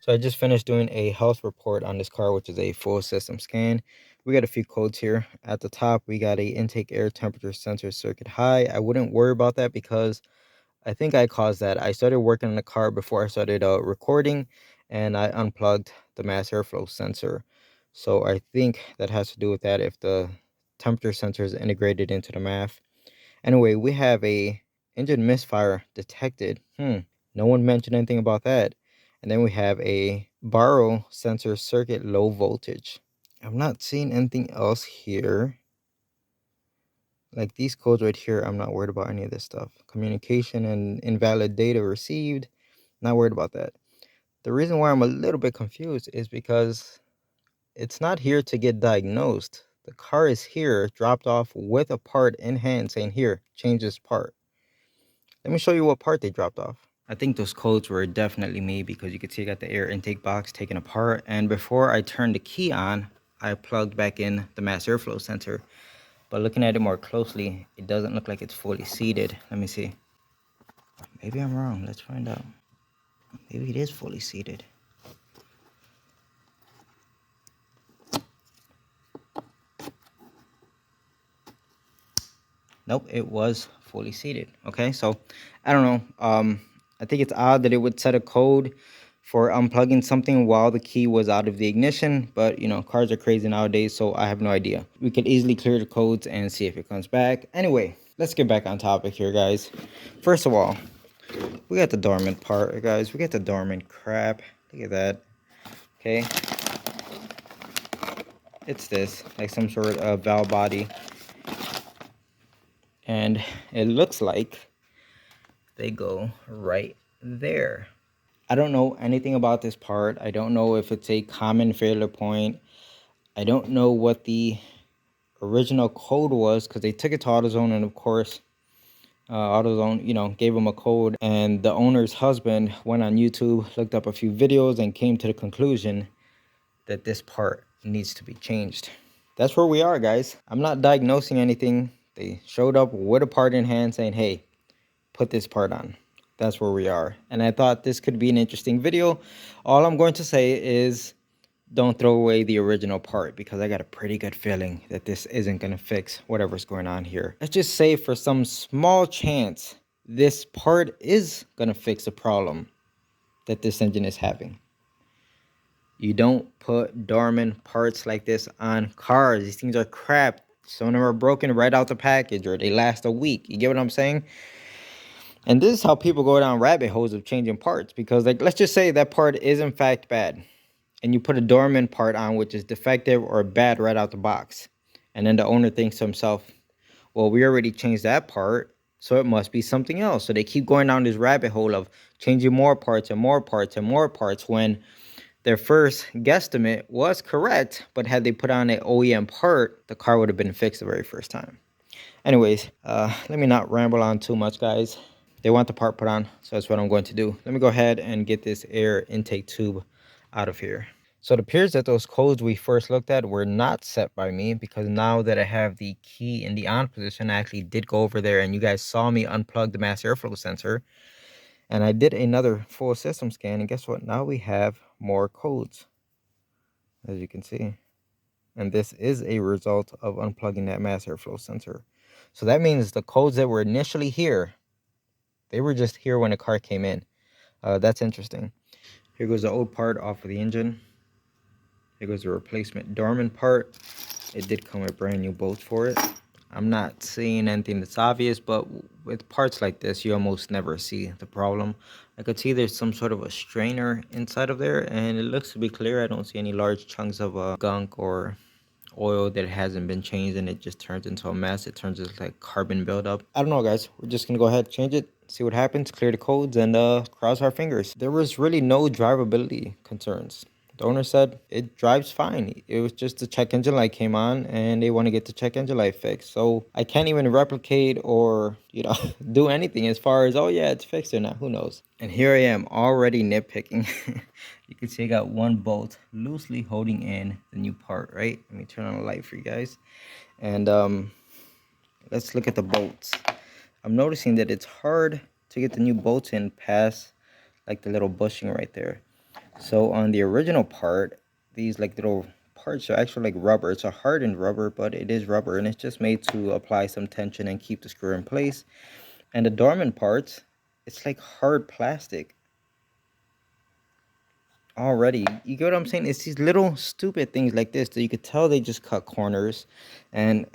So I just finished doing a health report on this car, which is a full system scan. We got a few codes here. At the top, we got a intake air temperature sensor circuit high. I wouldn't worry about that because I think I caused that. I started working on the car before I started recording, and I unplugged the mass airflow sensor. So I think that has to do with that if the temperature sensor is integrated into the MAF. Anyway, we have a engine misfire detected. No one mentioned anything about that. And then we have a baro sensor circuit low voltage. I'm not seeing anything else here. Like these codes right here, I'm not worried about any of this stuff. Communication and invalid data received, not worried about that. The reason why I'm a little bit confused is because it's not here to get diagnosed. The car is here, dropped off with a part in hand saying, here, change this part. Let me show you what part they dropped off. I think those codes were definitely me because you could see I got the air intake box taken apart. And before I turned the key on, I plugged back in the mass airflow sensor. But looking at it more closely, it doesn't look like it's fully seated. Let me see. Maybe I'm wrong. Let's find out. Maybe it is fully seated. Nope, it was fully seated. Okay, so I don't know. I think it's odd that it would set a code for unplugging something while the key was out of the ignition, but you know, cars are crazy nowadays, so I have no idea. We could easily clear the codes and see if it comes back. Anyway, let's get back on topic here, guys. First of all, we got the Dorman part, guys. We got the Dorman crap. Look at that. Okay, it's this, like some sort of valve body. And it looks like they go right there. I don't know anything about this part. I don't know if it's a common failure point. I don't know what the original code was because they took it to AutoZone, and of course AutoZone, you know, gave them a code, and the owner's husband went on YouTube, looked up a few videos, and came to the conclusion that this part needs to be changed. That's where we are, guys. I'm not diagnosing anything. They showed up with a part in hand saying, hey, put this part on. That's where we are. And I thought this could be an interesting video. All I'm going to say is don't throw away the original part because I got a pretty good feeling that this isn't going to fix whatever's going on here. Let's just say for some small chance this part is going to fix a problem that this engine is having. You don't put Dorman parts like this on cars. These things are crap. Some of them are broken right out the package or they last a week. You get what I'm saying? And this is how people go down rabbit holes of changing parts because, like, let's just say that part is in fact bad and you put a Dorman part on which is defective or bad right out the box. And then the owner thinks to himself, well, we already changed that part, so it must be something else. So they keep going down this rabbit hole of changing more parts and more parts and more parts when their first guesstimate was correct, but had they put on an OEM part, the car would have been fixed the very first time. Anyways, let me not ramble on too much, guys. They want the part put on, so that's what I'm going to do. Let me go ahead and get this air intake tube out of here. So it appears that those codes we first looked at were not set by me because now that I have the key in the on position, I actually did go over there and you guys saw me unplug the mass airflow sensor. And I did another full system scan, and guess what? Now we have more codes, as you can see. And this is a result of unplugging that mass airflow sensor. So that means the codes that were initially here, they were just here when the car came in. That's interesting. Here goes the old part off of the engine. Here goes the replacement Dorman part. It did come with brand new bolts for it. I'm not seeing anything that's obvious, but with parts like this, you almost never see the problem. I could see there's some sort of a strainer inside of there, and it looks to be clear. I don't see any large chunks of gunk or oil that hasn't been changed, and it just turns into a mess. It turns into like carbon buildup. I don't know, guys. We're just gonna go ahead, change it, see what happens, clear the codes, and cross our fingers. There was really no drivability concerns. The owner said it drives fine. It was just the check engine light came on and they want to get the check engine light fixed. So I can't even replicate or, you know, do anything as far as, oh yeah, it's fixed or not. Who knows? And here I am already nitpicking. You can see I got one bolt loosely holding in the new part, right? Let me turn on the light for you guys. And let's look at the bolts. I'm noticing that it's hard to get the new bolts in past like the little bushing right there. So on the original part, these like little parts are actually like rubber. It's a hardened rubber, but it is rubber, and it's just made to apply some tension and keep the screw in place. And the Dorman parts, it's like hard plastic already. You get what I'm saying? It's these little stupid things like this that you could tell they just cut corners, and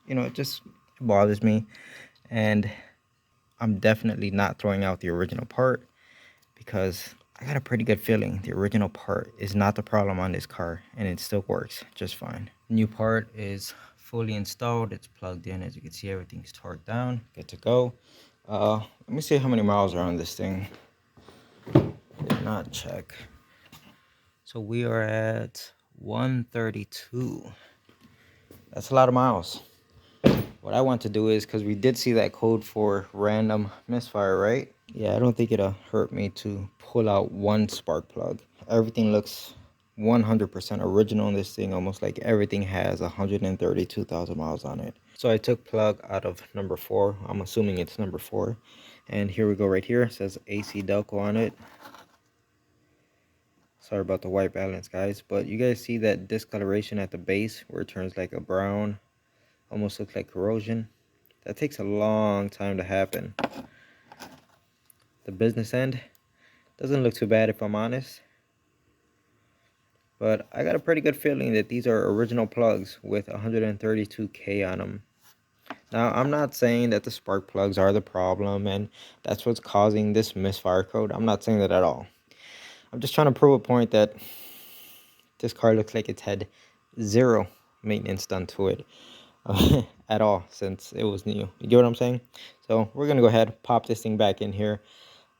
it just bothers me. And I'm definitely not throwing out the original part, because I got a pretty good feeling the original part is not the problem on this car, and it still works just fine. New part is fully installed. It's plugged in. As you can see, everything's torqued down, good to go. Let me see how many miles are on this thing. Did not check. So we are at 132. That's a lot of miles. What I want to do is, because we did see that code for random misfire, right? Yeah, I don't think it'll hurt me to pull out one spark plug. Everything looks 100% original in this thing, almost like everything has 132,000 miles on it. So I took plug out of number 4. I'm assuming it's number 4. And here we go right here. It says AC Delco on it. Sorry about the white balance, guys. But you guys see that discoloration at the base where it turns like a brown, almost looks like corrosion. That takes a long time to happen. The business end doesn't look too bad if I'm honest. But I got a pretty good feeling that these are original plugs with 132K on them. Now, I'm not saying that the spark plugs are the problem and that's what's causing this misfire code. I'm not saying that at all. I'm just trying to prove a point that this car looks like it's had zero maintenance done to it at all since it was new. You get what I'm saying? So we're going to go ahead, pop this thing back in here.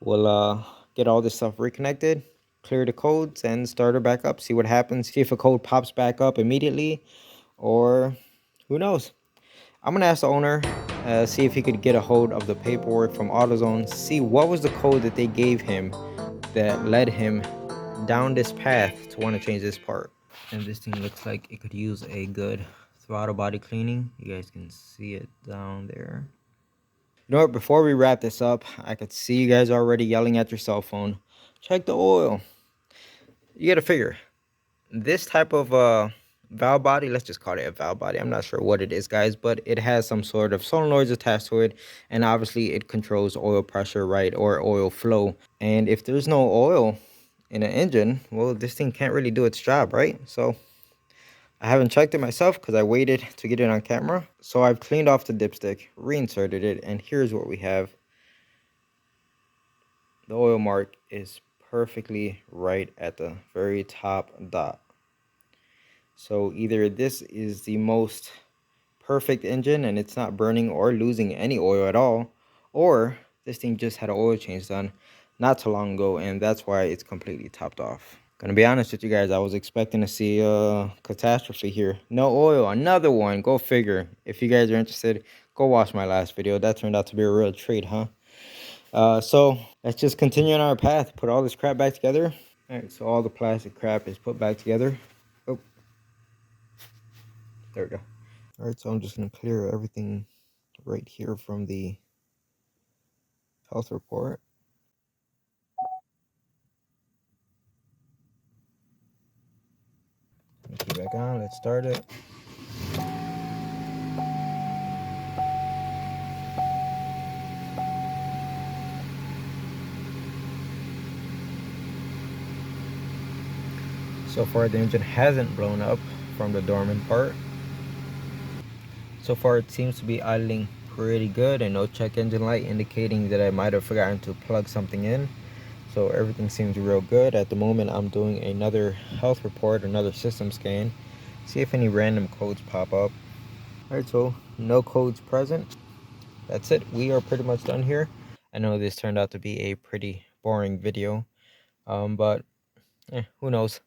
We'll get all this stuff reconnected, clear the codes, and start her back up. See what happens. See if a code pops back up immediately, or who knows. I'm going to ask the owner, see if he could get a hold of the paperwork from AutoZone, see what was the code that they gave him that led him down this path to want to change this part. And this thing looks like it could use a good throttle body cleaning. You guys can see it down there. You know what, before we wrap this up, I could see you guys already yelling at your cell phone. Check the oil. You gotta figure, this type of valve body, let's just call it a valve body. I'm not sure what it is, guys, but it has some sort of solenoids attached to it, and obviously it controls oil pressure, right, or oil flow. And if there's no oil in an engine, well, this thing can't really do its job, right? So I haven't checked it myself because I waited to get it on camera. So I've cleaned off the dipstick, reinserted it, and here's what we have. The oil mark is perfectly right at the very top dot. So either this is the most perfect engine and it's not burning or losing any oil at all, or this thing just had an oil change done not too long ago and that's why it's completely topped off. Gonna be honest with you guys, I was expecting to see a catastrophe here. No oil, another one, go figure. If you guys are interested, go watch my last video. That turned out to be a real treat, huh? So let's just continue on our path, put all this crap back together. All right, so all the plastic crap is put back together. Oh, there we go. All right, so I'm just gonna clear everything right here from the health report. Key back on, let's start it. So far the engine hasn't blown up from the Dorman part. So far it seems to be idling pretty good and no check engine light indicating that I might have forgotten to plug something in. So everything seems real good. At the moment I'm doing another health report, another system scan, see if any random codes pop up. Alright, so no codes present. That's it. We are pretty much done here. I know this turned out to be a pretty boring video, but who knows?